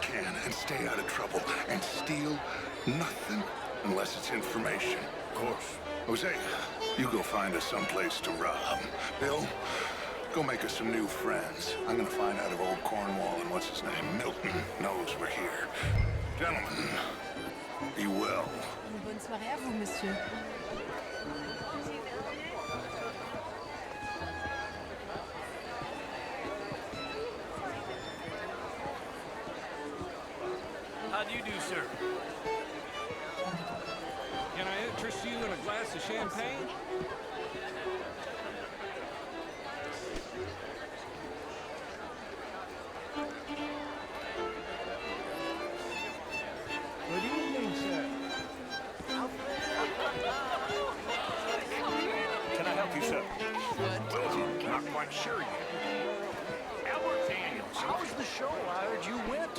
can and stay out of trouble. And steal nothing unless it's information. Of course. Jose, you go find us someplace to rob. Bill, go make us some new friends. I'm gonna find out if old Cornwall and what's his name, Milton, knows we're here. Gentlemen, be well. Une bonne soirée à vous, monsieur. How do you do, sir? Can I interest you in a glass of champagne? What do you think, sir? Can I help you, sir? Well, not quite sure yet. Albert Daniels, how was the show? I heard you went.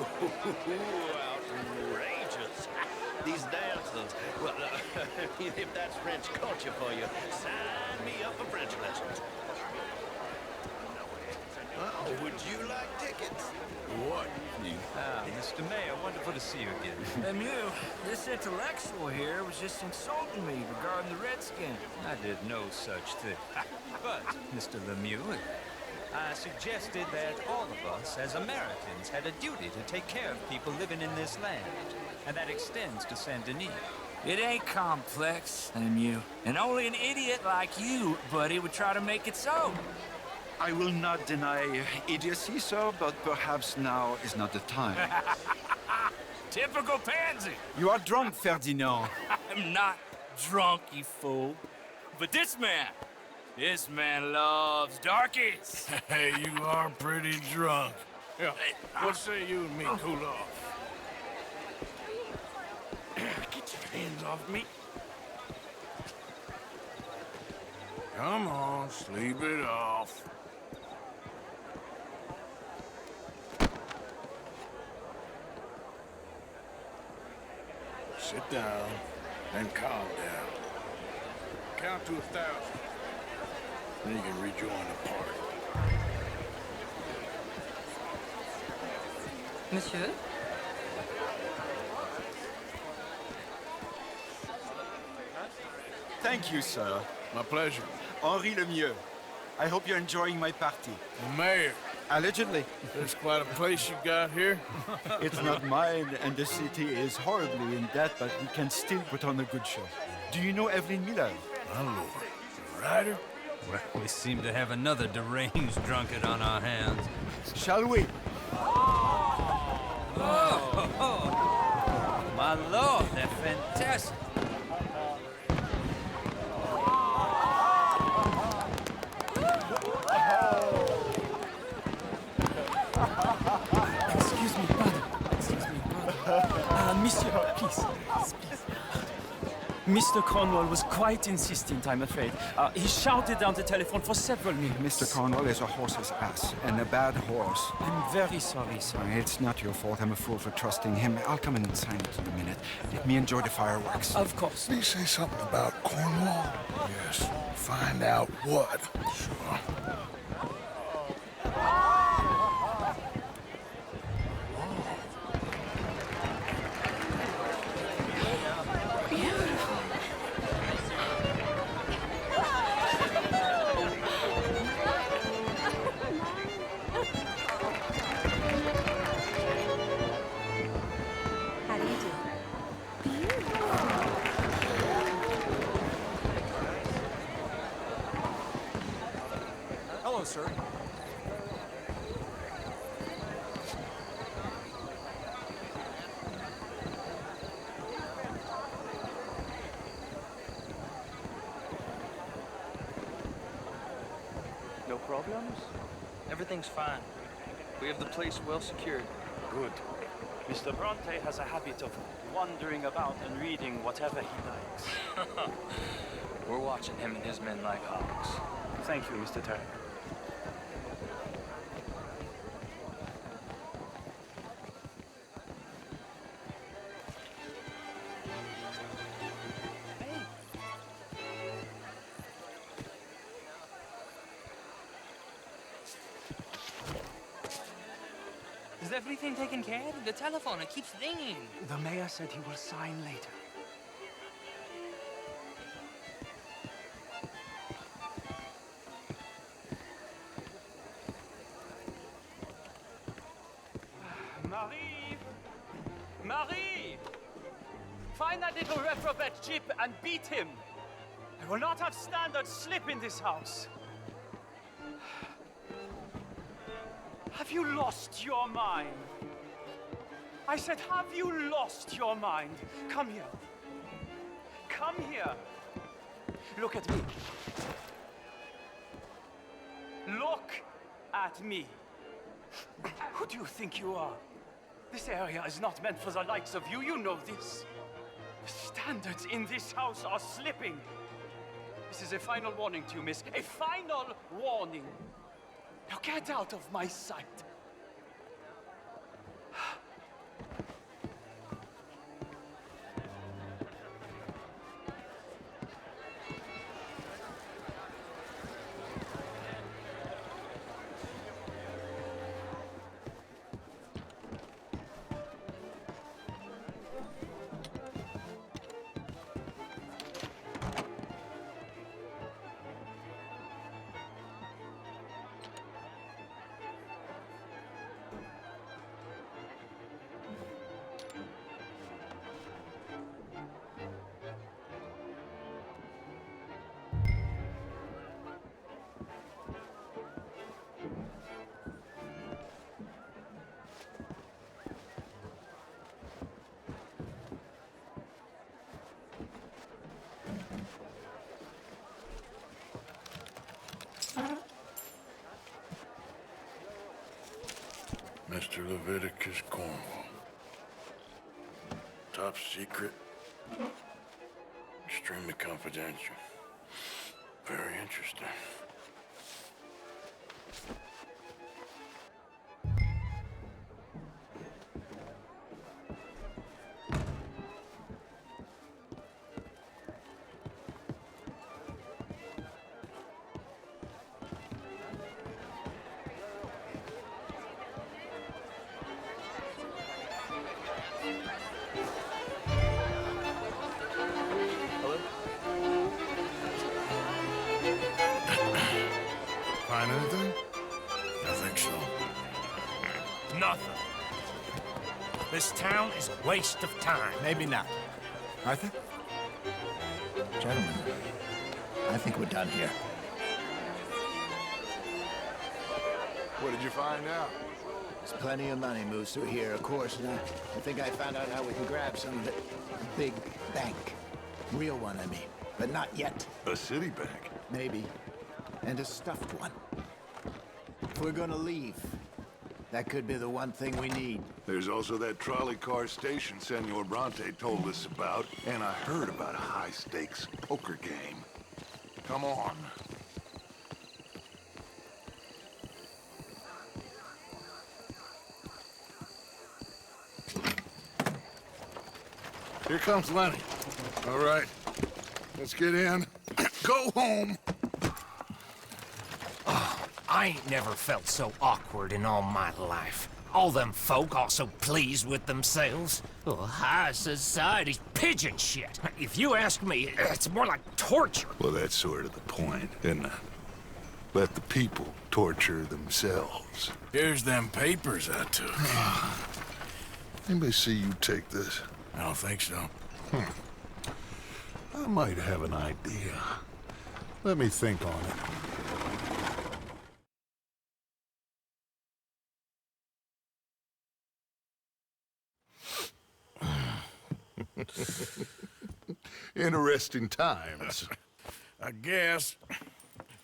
Outrageous. These dancers. Well, if that's French culture for you, sign me up for French lessons. Oh, would you like tickets? What? Mr. Mayor, wonderful to see you again. Lemieux, this intellectual here was just insulting me regarding the Redskins. I did no such thing. But, Mr. Lemieux, I suggested that all of us, as Americans, had a duty to take care of people living in this land. And that extends to Saint Denis. It ain't complex, Lemieux. And only an idiot like you, buddy, would try to make it so. I will not deny idiocy, sir, but perhaps now is not the time. Typical pansy. You are drunk, Ferdinand. I'm not drunk, you fool. But this man loves darkies. Hey, you are pretty drunk. Yeah, what say you and me cool off? Get your hands off me. Come on, sleep it off. Sit down and calm down. Count to 1,000. Then you can rejoin the party. Monsieur? Thank you, sir. My pleasure. Henri Lemieux. I hope you're enjoying my party. Mayor, Allegedly. there's quite a place you got here. It's not mine, and the city is horribly in debt, but we can still put on a good show. Do you know Evelyn Miller? My lord. The writer? Well, we seem to have another deranged drunkard on our hands. Shall we? My lord, they're fantastic. Excuse me, pardon. Monsieur, please. Mr. Cornwall was quite insistent, I'm afraid. He shouted down the telephone for several minutes. Mr. Cornwall is a horse's ass, and a bad horse. I'm very sorry, sir. It's not your fault. I'm a fool for trusting him. I'll come and sign it in a minute. Let me enjoy the fireworks. Of course. Did he say something about Cornwall? Yes. Find out what. Sure. How do you do? Hello, sir. No problems? Everything's fine. We have the place well secured. Good. Mr. Bronte has a habit of wandering about and reading whatever he likes. We're watching him and his men like hawks. Thank you, Mr. Turner. Is Is everything taken care of? The telephone, it keeps ringing. The mayor said he will sign later. Marie! Marie! Find that little reprobate Chip and beat him. I will not have standards slip in this house. Have you lost your mind? I said, have you lost your mind? Come here. Come here. Look at me. Look at me. Who do you think you are? This area is not meant for the likes of you. You know this. The standards in this house are slipping. This is a final warning to you, miss. A final warning. Now get out of my sight. Mr. Leviticus Cornwall. Top secret. Extremely confidential. Very interesting. Find anything? I think so. Nothing. This town is a waste of time. Maybe not. Arthur? Gentlemen, I think we're done here. What did you find out? There's plenty of money moves through here, of course, and I think I found out how we can grab some of it. A big bank. Real one, I mean. But not yet. A city bank? Maybe. And a stuffed one. If we're gonna leave, that could be the one thing we need. There's also that trolley car station Senor Bronte told us about, and I heard about a high-stakes poker game. Come on. Here comes Lenny. All right, let's get in. Go home. I ain't never felt so awkward in all my life. All them folk all so pleased with themselves. Oh, high society's pigeon shit. If you ask me, it's more like torture. Well, that's sort of the point, isn't it? Let the people torture themselves. Here's them papers I took. Anybody see you take this? I don't think so. I might have an idea. Let me think on it. Interesting times. I guess.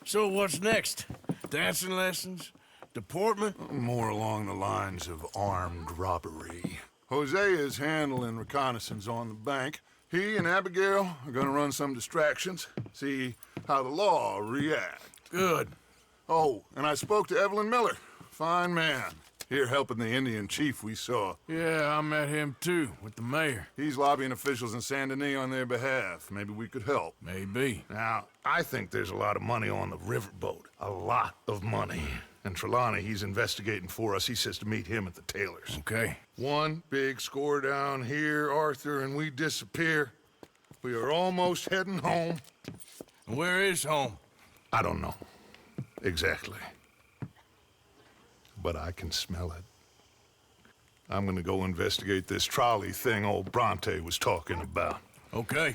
So what's next? Dancing lessons? Deportment? More along the lines of armed robbery. Hosea is handling reconnaissance on the bank. He and Abigail are gonna run some distractions, see how the law reacts. Good. Oh, and I spoke to Evelyn Miller. Fine man. Here helping the Indian chief we saw. Yeah, I met him too, with the mayor. He's lobbying officials in Saint Denis on their behalf. Maybe we could help. Maybe. Now, I think there's a lot of money on the riverboat. A lot of money. And Trelawney, he's investigating for us. He says to meet him at the Taylor's. Okay. One big score down here, Arthur, and we disappear. We are almost heading home. Where is home? I don't know. Exactly. But I can smell it. I'm gonna go investigate this trolley thing old Bronte was talking about. Okay.